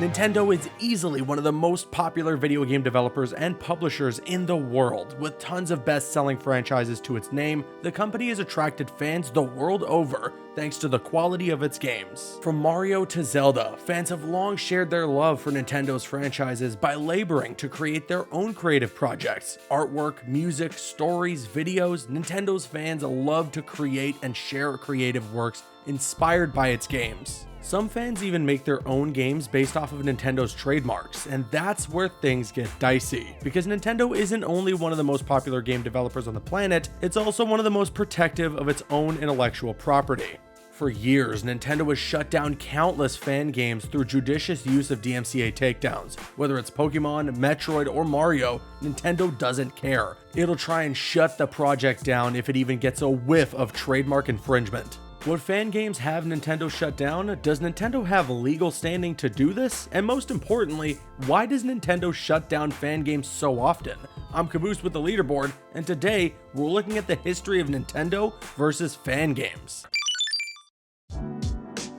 Nintendo is easily one of the most popular video game developers and publishers in the world. With tons of best-selling franchises to its name, the company has attracted fans the world over thanks to the quality of its games. From Mario to Zelda, fans have long shared their love for Nintendo's franchises by laboring to create their own creative projects. Artwork, music, stories, videos, Nintendo's fans love to create and share creative works inspired by its games. Some fans even make their own games based off of Nintendo's trademarks, and that's where things get dicey. Because Nintendo isn't only one of the most popular game developers on the planet, it's also one of the most protective of its own intellectual property. For years, Nintendo has shut down countless fan games through judicious use of DMCA takedowns. Whether it's Pokemon, Metroid, or Mario, Nintendo doesn't care. It'll try and shut the project down if it even gets a whiff of trademark infringement. What fan games have Nintendo shut down? Does Nintendo have legal standing to do this? And most importantly, why does Nintendo shut down fan games so often? I'm Caboose with the Leaderboard, and today we're looking at the history of Nintendo versus fan games.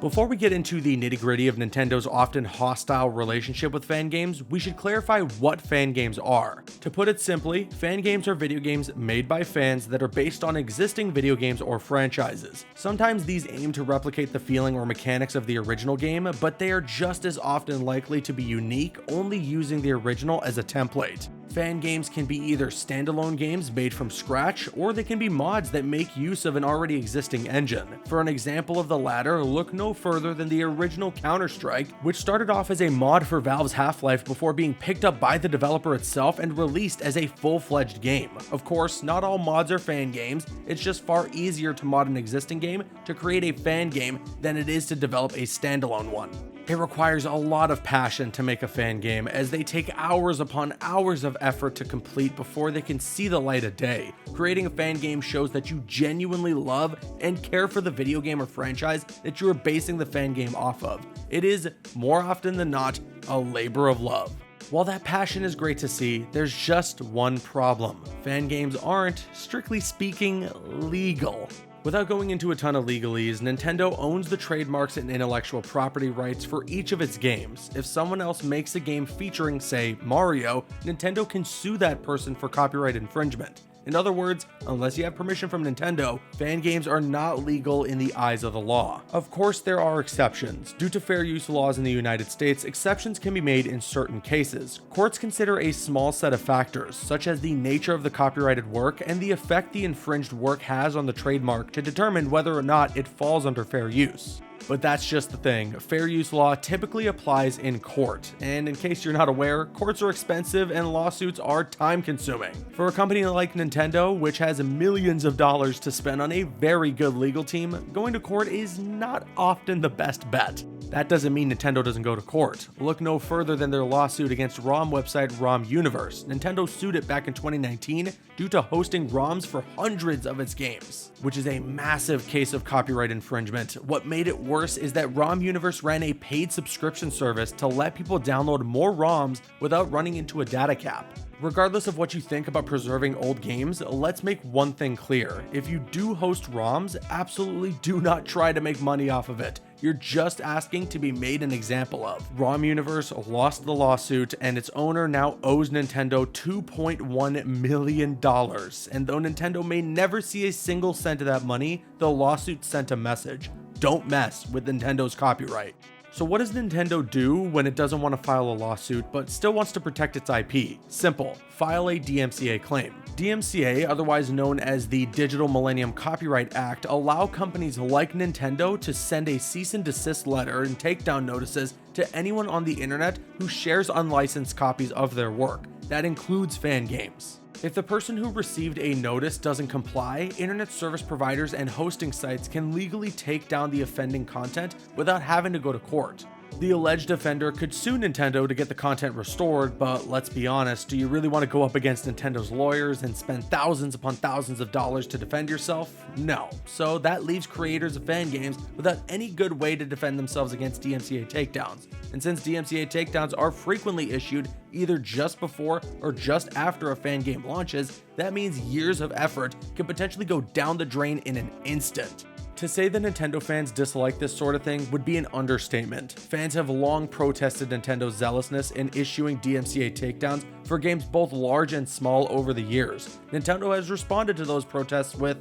Before we get into the nitty-gritty of Nintendo's often hostile relationship with fan games, we should clarify what fan games are. To put it simply, fan games are video games made by fans that are based on existing video games or franchises. Sometimes these aim to replicate the feeling or mechanics of the original game, but they are just as often likely to be unique, only using the original as a template. Fan games can be either standalone games made from scratch, or they can be mods that make use of an already existing engine. For an example of the latter, look no further than the original Counter-Strike, which started off as a mod for Valve's Half-Life before being picked up by the developer itself and released as a full-fledged game. Of course, not all mods are fan games, it's just far easier to mod an existing game to create a fan game than it is to develop a standalone one. It requires a lot of passion to make a fan game, as they take hours upon hours of effort to complete before they can see the light of day. Creating a fan game shows that you genuinely love and care for the video game or franchise that you are basing the fan game off of. It is, more often than not, a labor of love. While that passion is great to see, there's just one problem. Fan games aren't, strictly speaking, legal. Without going into a ton of legalese, Nintendo owns the trademarks and intellectual property rights for each of its games. If someone else makes a game featuring, say, Mario, Nintendo can sue that person for copyright infringement. In other words, unless you have permission from Nintendo, fan games are not legal in the eyes of the law. Of course, there are exceptions. Due to fair use laws in the United States, exceptions can be made in certain cases. Courts consider a small set of factors, such as the nature of the copyrighted work and the effect the infringed work has on the trademark, to determine whether or not it falls under fair use. But that's just the thing. Fair use law typically applies in court, and in case you're not aware, courts are expensive and lawsuits are time-consuming. For a company like Nintendo, which has millions of dollars to spend on a very good legal team, going to court is not often the best bet. That doesn't mean Nintendo doesn't go to court. Look no further than their lawsuit against ROM website ROM Universe. Nintendo sued it back in 2019 due to hosting ROMs for hundreds of its games, which is a massive case of copyright infringement. What made it worse is that ROM Universe ran a paid subscription service to let people download more ROMs without running into a data cap. Regardless of what you think about preserving old games, let's make one thing clear. If you do host ROMs, absolutely do not try to make money off of it. You're just asking to be made an example of. ROM Universe lost the lawsuit, and its owner now owes Nintendo $2.1 million. And though Nintendo may never see a single cent of that money, the lawsuit sent a message: don't mess with Nintendo's copyright. So what does Nintendo do when it doesn't want to file a lawsuit but still wants to protect its IP? Simple, file a DMCA claim. DMCA, otherwise known as the Digital Millennium Copyright Act, allow companies like Nintendo to send a cease and desist letter and takedown notices to anyone on the internet who shares unlicensed copies of their work. That includes fan games. If the person who received a notice doesn't comply, internet service providers and hosting sites can legally take down the offending content without having to go to court. The alleged offender could sue Nintendo to get the content restored, but let's be honest, do you really want to go up against Nintendo's lawyers and spend thousands upon thousands of dollars to defend yourself? No. So that leaves creators of fan games without any good way to defend themselves against DMCA takedowns. And since DMCA takedowns are frequently issued either just before or just after a fan game launches, that means years of effort could potentially go down the drain in an instant. To say that Nintendo fans dislike this sort of thing would be an understatement. Fans have long protested Nintendo's zealousness in issuing DMCA takedowns for games both large and small over the years. Nintendo has responded to those protests with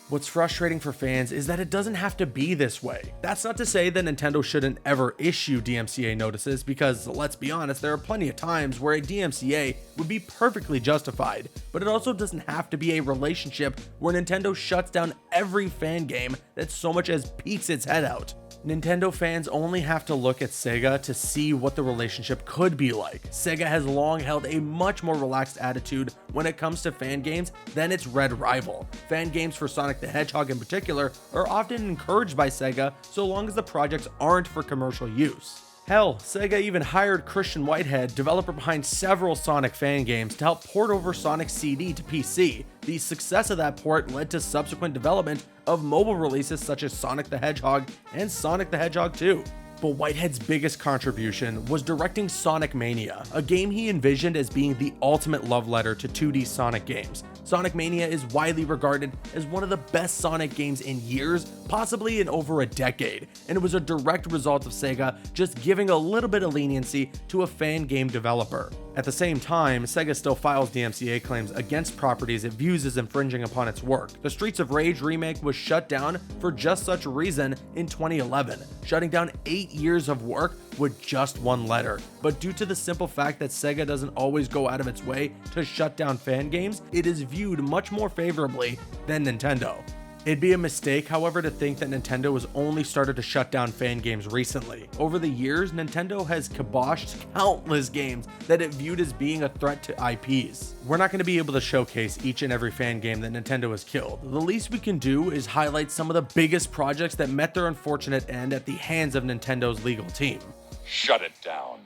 What's frustrating for fans is that it doesn't have to be this way. That's not to say that Nintendo shouldn't ever issue DMCA notices, because let's be honest, there are plenty of times where a DMCA would be perfectly justified, but it also doesn't have to be a relationship where Nintendo shuts down every fan game that so much as peeks its head out. Nintendo fans only have to look at Sega to see what the relationship could be like. Sega has long held a much more relaxed attitude when it comes to fan games than its red rival. Fan games for Sonic the Hedgehog in particular are often encouraged by Sega so long as the projects aren't for commercial use. Hell, Sega even hired Christian Whitehead, developer behind several Sonic fan games, to help port over Sonic CD to PC. The success of that port led to subsequent development of mobile releases such as Sonic the Hedgehog and Sonic the Hedgehog 2. But Whitehead's biggest contribution was directing Sonic Mania, a game he envisioned as being the ultimate love letter to 2D Sonic games. Sonic Mania is widely regarded as one of the best Sonic games in years, possibly in over a decade, and it was a direct result of Sega just giving a little bit of leniency to a fan game developer. At the same time, Sega still files DMCA claims against properties it views as infringing upon its work. The Streets of Rage remake was shut down for just such a reason in 2011, shutting down 8 years of work with just one letter. But due to the simple fact that Sega doesn't always go out of its way to shut down fan games, it is viewed much more favorably than Nintendo. It'd be a mistake, however, to think that Nintendo has only started to shut down fan games recently. Over the years, Nintendo has kiboshed countless games that it viewed as being a threat to IPs. We're not going to be able to showcase each and every fan game that Nintendo has killed. The least we can do is highlight some of the biggest projects that met their unfortunate end at the hands of Nintendo's legal team. Shut it down.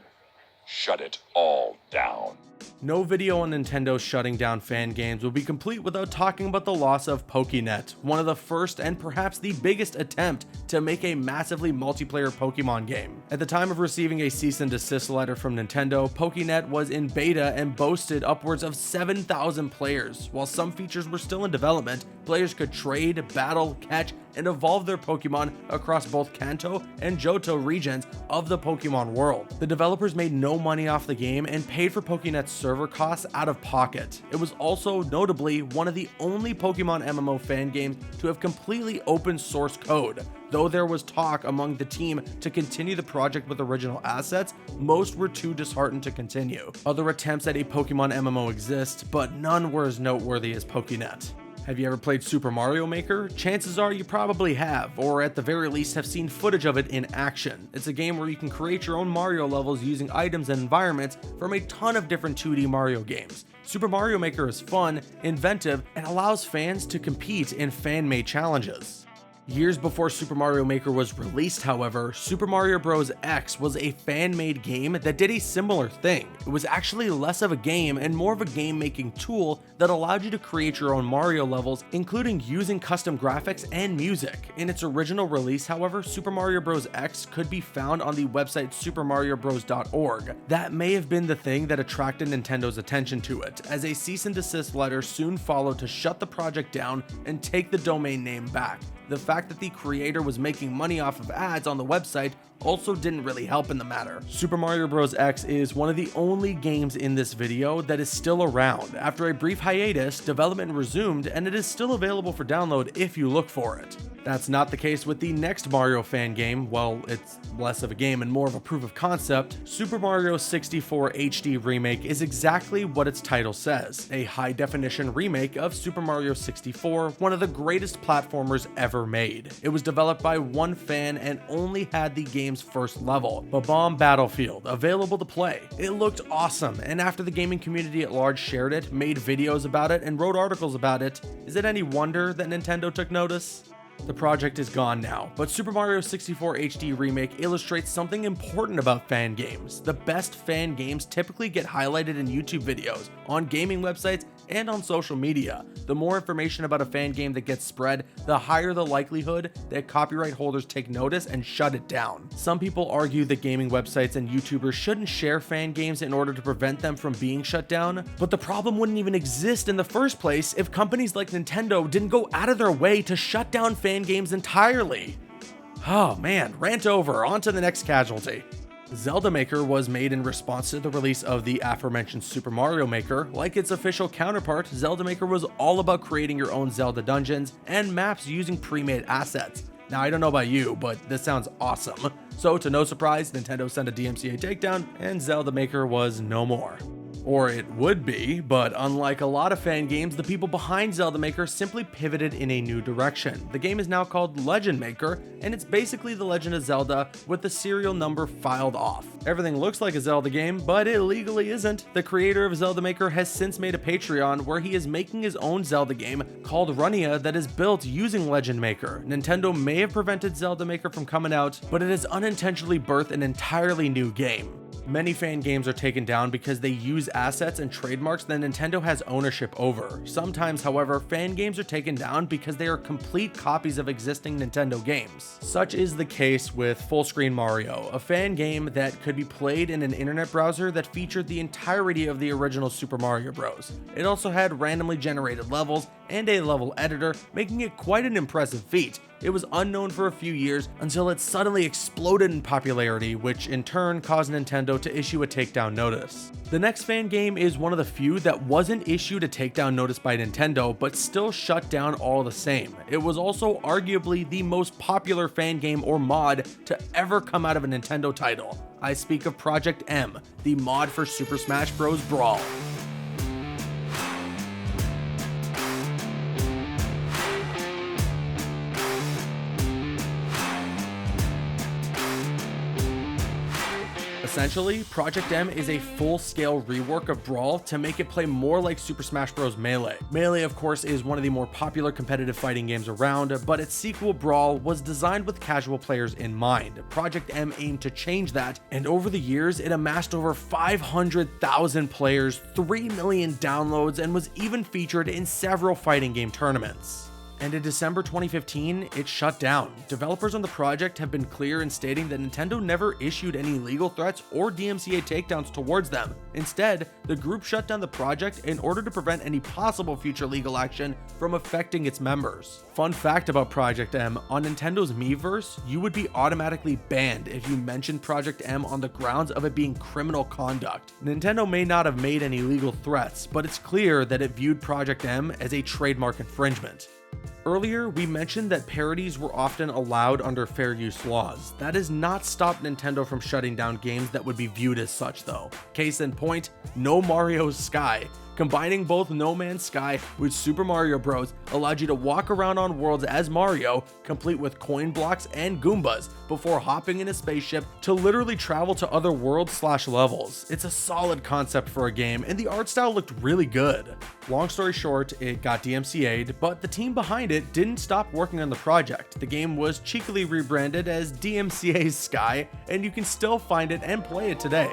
Shut it all down. No video on Nintendo shutting down fan games will be complete without talking about the loss of PokéNet, one of the first and perhaps the biggest attempt to make a massively multiplayer Pokemon game. At the time of receiving a cease and desist letter from Nintendo, PokéNet was in beta and boasted upwards of 7,000 players. While some features were still in development, players could trade, battle, catch, and evolve their Pokemon across both Kanto and Johto regions of the Pokemon world. The developers made no money off the game and paid for PokéNet's server costs out of pocket. It was also notably one of the only Pokemon MMO fan games to have completely open source code. Though there was talk among the team to continue the project with original assets, most were too disheartened to continue. Other attempts at a Pokemon MMO exist, but none were as noteworthy as PokéNet. Have you ever played Super Mario Maker? Chances are you probably have, or at the very least have seen footage of it in action. It's a game where you can create your own Mario levels using items and environments from a ton of different 2D Mario games. Super Mario Maker is fun, inventive, and allows fans to compete in fan-made challenges. Years before Super Mario Maker was released, however, Super Mario Bros. X was a fan-made game that did a similar thing. It was actually less of a game and more of a game-making tool that allowed you to create your own Mario levels, including using custom graphics and music. In its original release, however, Super Mario Bros. X could be found on the website supermariobros.org. That may have been the thing that attracted Nintendo's attention to it, as a cease and desist letter soon followed to shut the project down and take the domain name back. The fact that the creator was making money off of ads on the website also didn't really help in the matter. Super Mario Bros. X is one of the only games in this video that is still around. After a brief hiatus, development resumed, and it is still available for download if you look for it. That's not the case with the next Mario fan game. Well, it's less of a game and more of a proof of concept. Super Mario 64 HD Remake is exactly what its title says, a high-definition remake of Super Mario 64, one of the greatest platformers ever made. It was developed by one fan and only had the game's first level, Bob-omb Battlefield, available to play. It looked awesome, and after the gaming community at large shared it, made videos about it, and wrote articles about it, is it any wonder that Nintendo took notice? The project is gone now, but Super Mario 64 HD Remake illustrates something important about fan games. The best fan games typically get highlighted in YouTube videos, on gaming websites, and on social media. The more information about a fan game that gets spread, the higher the likelihood that copyright holders take notice and shut it down. Some people argue that gaming websites and YouTubers shouldn't share fan games in order to prevent them from being shut down, but the problem wouldn't even exist in the first place if companies like Nintendo didn't go out of their way to shut down fan games entirely. Oh man, rant over, on to the next casualty. Zelda Maker was made in response to the release of the aforementioned Super Mario Maker. Like its official counterpart, Zelda Maker was all about creating your own Zelda dungeons and maps using pre-made assets. Now, I don't know about you, but this sounds awesome. So, to no surprise, Nintendo sent a DMCA takedown, and Zelda Maker was no more. Or it would be, but unlike a lot of fan games, the people behind Zelda Maker simply pivoted in a new direction. The game is now called Legend Maker, and it's basically The Legend of Zelda with the serial number filed off. Everything looks like a Zelda game, but it legally isn't. The creator of Zelda Maker has since made a Patreon where he is making his own Zelda game called Mania that is built using Legend Maker. Nintendo may have prevented Zelda Maker from coming out, but it has unintentionally birthed an entirely new game. Many fan games are taken down because they use assets and trademarks that Nintendo has ownership over. Sometimes, however, fan games are taken down because they are complete copies of existing Nintendo games. Such is the case with Full Screen Mario, a fan game that could be played in an internet browser that featured the entirety of the original Super Mario Bros. It also had randomly generated levels and a level editor, making it quite an impressive feat. It was unknown for a few years until it suddenly exploded in popularity, which in turn caused Nintendo to issue a takedown notice. The next fan game is one of the few that wasn't issued a takedown notice by Nintendo, but still shut down all the same. It was also arguably the most popular fan game or mod to ever come out of a Nintendo title. I speak of Project M, the mod for Super Smash Bros. Brawl. Essentially, Project M is a full-scale rework of Brawl to make it play more like Super Smash Bros. Melee. Melee, of course, is one of the more popular competitive fighting games around, but its sequel Brawl was designed with casual players in mind. Project M aimed to change that, and over the years, it amassed over 500,000 players, 3 million downloads, and was even featured in several fighting game tournaments. And in December 2015, it shut down. Developers on the project have been clear in stating that Nintendo never issued any legal threats or DMCA takedowns towards them. Instead, the group shut down the project in order to prevent any possible future legal action from affecting its members. Fun fact about Project M, on Nintendo's Miiverse, you would be automatically banned if you mentioned Project M on the grounds of it being criminal conduct. Nintendo may not have made any legal threats, but it's clear that it viewed Project M as a trademark infringement. Earlier, we mentioned that parodies were often allowed under fair use laws. That has not stopped Nintendo from shutting down games that would be viewed as such though. Case in point, No Mario's Sky. Combining both No Man's Sky with Super Mario Bros. Allowed you to walk around on worlds as Mario, complete with coin blocks and Goombas, before hopping in a spaceship to literally travel to other worlds/levels. It's a solid concept for a game, and the art style looked really good. Long story short, it got DMCA'd, but the team behind it didn't stop working on the project. The game was cheekily rebranded as DMCA's Sky, and you can still find it and play it today.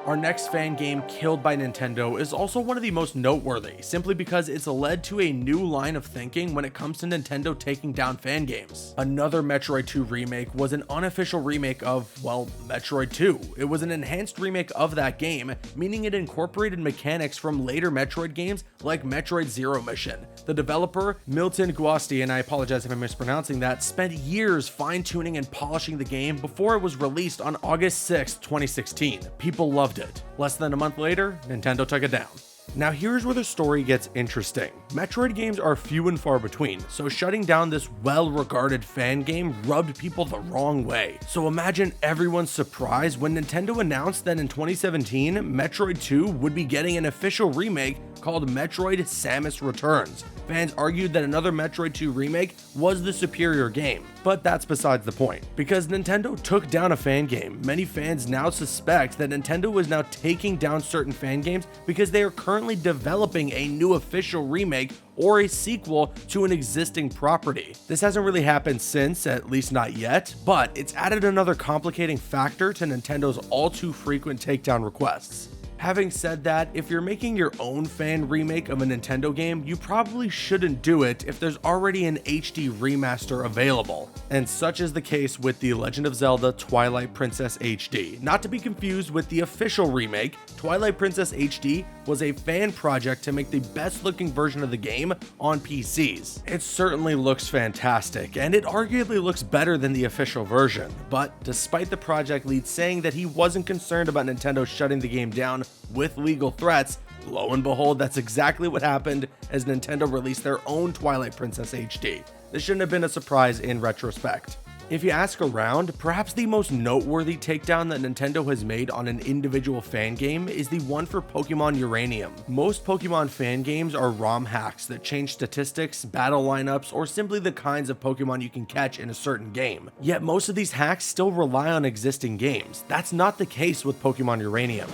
Our next fan game killed by Nintendo is also one of the most noteworthy, simply because it's led to a new line of thinking when it comes to Nintendo taking down fan games. Another Metroid 2 remake was an unofficial remake of, well, Metroid 2. It was an enhanced remake of that game, meaning it incorporated mechanics from later Metroid games like Metroid Zero Mission. The developer, Milton Guasti, and I apologize if I'm mispronouncing that, spent years fine-tuning and polishing the game before it was released on August 6, 2016. People loved it. Less than a month later, Nintendo took it down. Now here's where the story gets interesting. Metroid games are few and far between, so shutting down this well-regarded fan game rubbed people the wrong way. So imagine everyone's surprise when Nintendo announced that in 2017, Metroid 2 would be getting an official remake called Metroid: Samus Returns. Fans argued that another Metroid 2 remake was the superior game, but that's besides the point. Because Nintendo took down a fan game, many fans now suspect that Nintendo is now taking down certain fan games because they are currently developing a new official remake or a sequel to an existing property. This hasn't really happened since, at least not yet, but it's added another complicating factor to Nintendo's all too frequent takedown requests. Having said that, if you're making your own fan remake of a Nintendo game, you probably shouldn't do it if there's already an HD remaster available. And such is the case with The Legend of Zelda Twilight Princess HD. Not to be confused with the official remake, Twilight Princess HD was a fan project to make the best looking version of the game on PCs. It certainly looks fantastic, and it arguably looks better than the official version, but despite the project lead saying that he wasn't concerned about Nintendo shutting the game down with legal threats, lo and behold, that's exactly what happened as Nintendo released their own Twilight Princess HD. This shouldn't have been a surprise in retrospect. If you ask around, perhaps the most noteworthy takedown that Nintendo has made on an individual fan game is the one for Pokemon Uranium. Most Pokemon fan games are ROM hacks that change statistics, battle lineups, or simply the kinds of Pokemon you can catch in a certain game. Yet most of these hacks still rely on existing games. That's not the case with Pokemon Uranium.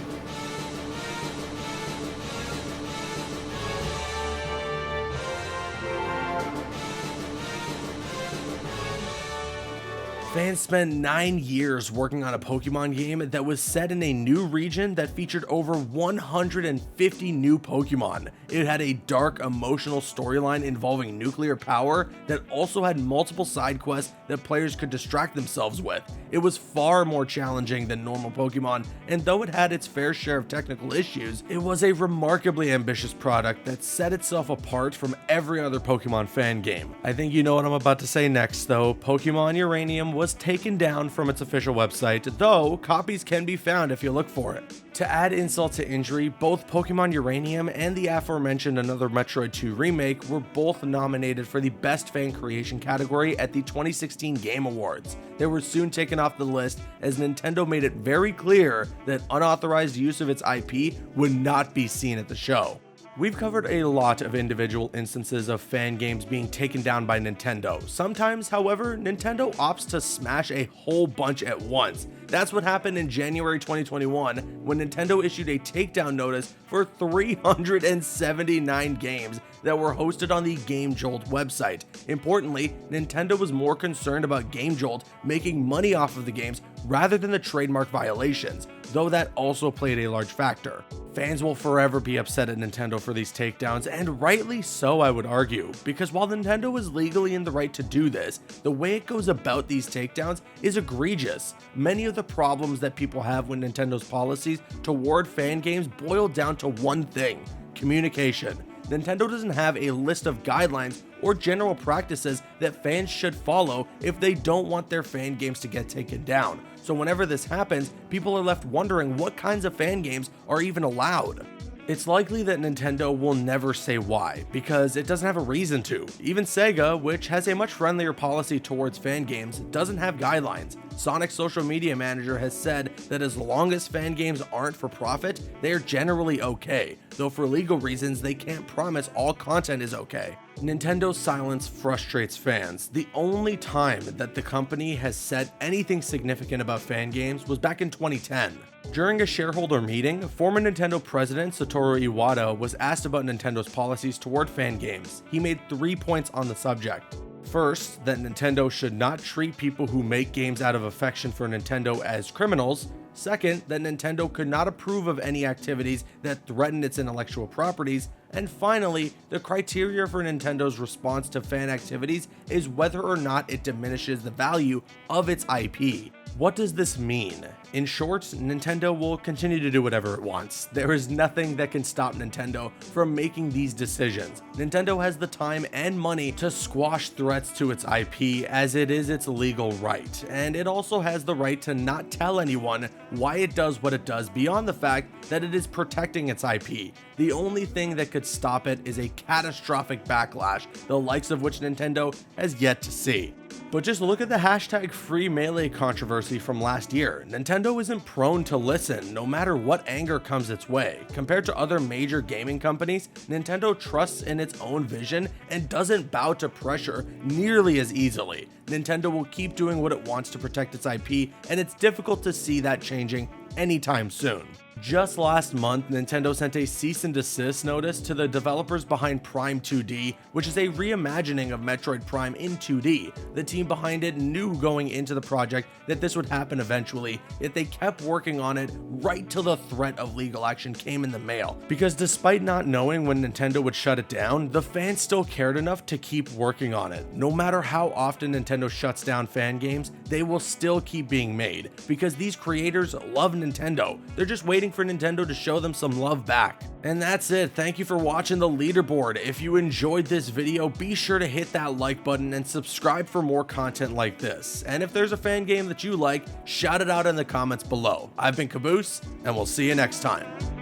Fans spent 9 years working on a Pokemon game that was set in a new region that featured over 150 new Pokemon. It had a dark, emotional storyline involving nuclear power that also had multiple side quests that players could distract themselves with. It was far more challenging than normal Pokemon, and though it had its fair share of technical issues, it was a remarkably ambitious product that set itself apart from every other Pokemon fan game. I think you know what I'm about to say next though. Pokemon Uranium was taken down from its official website, though copies can be found if you look for it. To add insult to injury, both Pokemon Uranium and the aforementioned another Metroid 2 remake were both nominated for the Best Fan Creation category at the 2016 Game Awards. They were soon taken off the list as Nintendo made it very clear that unauthorized use of its IP would not be seen at the show. We've covered a lot of individual instances of fan games being taken down by Nintendo. Sometimes, however, Nintendo opts to smash a whole bunch at once. That's what happened in January 2021 when Nintendo issued a takedown notice for 379 games that were hosted on the GameJolt website. Importantly, Nintendo was more concerned about GameJolt making money off of the games rather than the trademark violations, though that also played a large factor. Fans will forever be upset at Nintendo for these takedowns, and rightly so, I would argue, because while Nintendo is legally in the right to do this, the way it goes about these takedowns is egregious. Many of the problems that people have with Nintendo's policies toward fan games boil down to one thing: communication. Nintendo doesn't have a list of guidelines or general practices that fans should follow if they don't want their fan games to get taken down. So whenever this happens, people are left wondering what kinds of fan games are even allowed. It's likely that Nintendo will never say why, because it doesn't have a reason to. Even Sega, which has a much friendlier policy towards fan games, doesn't have guidelines. Sonic's social media manager has said that as long as fan games aren't for profit, they are generally okay, though for legal reasons they can't promise all content is okay. Nintendo's silence frustrates fans. The only time that the company has said anything significant about fan games was back in 2010. During a shareholder meeting, former Nintendo president Satoru Iwata was asked about Nintendo's policies toward fan games. He made 3 points on the subject. First, that Nintendo should not treat people who make games out of affection for Nintendo as criminals. Second, that Nintendo could not approve of any activities that threaten its intellectual properties. And finally, the criteria for Nintendo's response to fan activities is whether or not it diminishes the value of its IP. What does this mean? In short, Nintendo will continue to do whatever it wants. There is nothing that can stop Nintendo from making these decisions. Nintendo has the time and money to squash threats to its IP, as it is its legal right, and it also has the right to not tell anyone why it does what it does beyond the fact that it is protecting its IP. The only thing that could stop it is a catastrophic backlash, the likes of which Nintendo has yet to see. But just look at the hashtag free melee controversy from last year. Nintendo isn't prone to listen, no matter what anger comes its way. Compared to other major gaming companies, Nintendo trusts in its own vision and doesn't bow to pressure nearly as easily. Nintendo will keep doing what it wants to protect its IP, and it's difficult to see that changing anytime soon. Just last month, Nintendo sent a cease and desist notice to the developers behind Prime 2D, which is a reimagining of Metroid Prime in 2D. The team behind it knew going into the project that this would happen eventually, yet they kept working on it right till the threat of legal action came in the mail. Because despite not knowing when Nintendo would shut it down, the fans still cared enough to keep working on it. No matter how often Nintendo shuts down fan games, they will still keep being made, because these creators love Nintendo. They're just waiting for Nintendo to show them some love back. And that's it. Thank you for watching the leaderboard. If you enjoyed this video, be sure to hit that like button and subscribe for more content like this. And if there's a fan game that you like, shout it out in the comments below. I've been Caboose, and we'll see you next time.